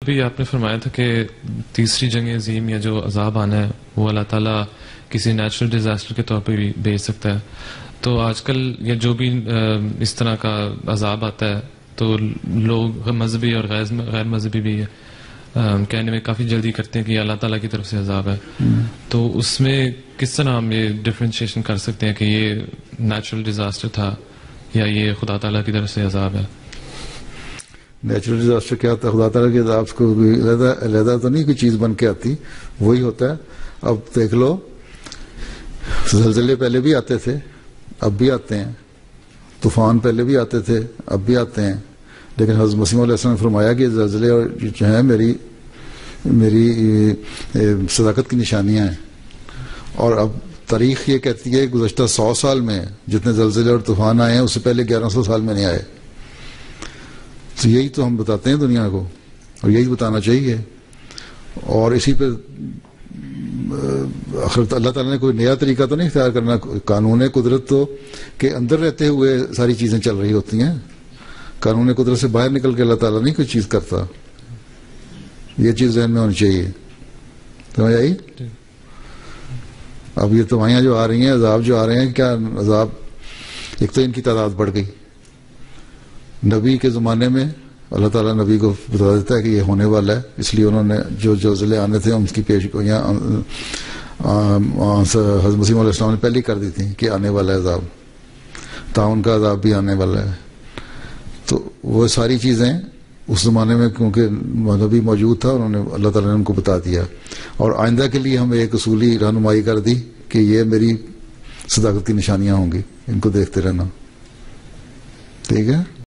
ابھی آپ نے فرمایا تھا کہ تیسری جنگ عظیم یا جو عذاب آنا ہے وہ اللہ تعالیٰ کسی نیچرل ڈیزاسٹر کے طور پہ بھی بھیج سکتا ہے. تو آج کل یہ جو بھی اس طرح کا عذاب آتا ہے تو لوگ مذہبی اور غیر مذہبی بھی کہنے میں کافی جلدی کرتے ہیں کہ یہ اللہ تعالیٰ کی طرف سے عذاب ہے. تو اس میں کس طرح ہم یہ ڈفرینشیشن کر سکتے ہیں کہ یہ نیچرل ڈیزاسٹر تھا یا یہ خدا تعالیٰ کی طرف سے عذاب ہے؟ نیچرل ڈیزاسٹر کیا ہوتا ہے؟ خدا تعالیٰ کے عذاب کو علیحدہ تو نہیں کوئی چیز بن کے آتی، وہی ہوتا ہے. اب دیکھ لو، زلزلے پہلے بھی آتے تھے، اب بھی آتے ہیں. طوفان پہلے بھی آتے تھے، اب بھی آتے ہیں. لیکن حضرت مسیح علیہ السلام نے فرمایا کہ زلزلے اور جو ہیں میری صداقت کی نشانیاں ہیں. اور اب تاریخ یہ کہتی ہے کہ گزشتہ 100 سال میں جتنے زلزلے اور طوفان آئے ہیں اس سے پہلے 1100 سال میں نہیں آئے. تو یہی تو ہم بتاتے ہیں دنیا کو، اور یہی بتانا چاہیے. اور اسی پہ اللہ تعالیٰ نے کوئی نیا طریقہ تو نہیں اختیار کرنا. قانون قدرت تو کے اندر رہتے ہوئے ساری چیزیں چل رہی ہوتی ہیں. قانون قدرت سے باہر نکل کے اللہ تعالیٰ نہیں کوئی چیز کرتا. یہ چیز ذہن میں ہونی چاہیے. سمجھ آئی؟ اب یہ توائیاں جو آ رہی ہیں، عذاب جو آ رہے ہیں، کیا عذاب؟ ایک تو ان کی تعداد بڑھ گئی. نبی کے زمانے میں اللہ تعالیٰ نبی کو بتا دیتا ہے کہ یہ ہونے والا ہے، اس لیے انہوں نے جو زلزلے آنے تھے ان کی پیشگوئیاں حضرت مسیح علیہ السلام نے پہلے کر دی تھیں کہ آنے والا ہے عذاب، طاعون کا عذاب بھی آنے والا ہے. تو وہ ساری چیزیں اس زمانے میں کیونکہ نبی موجود تھا، انہوں نے اللہ تعالیٰ نے ان کو بتا دیا. اور آئندہ کے لیے ہمیں ایک اصولی رہنمائی کر دی کہ یہ میری صداقت کی نشانیاں ہوں گی، ان کو دیکھتے رہنا. ٹھیک ہے.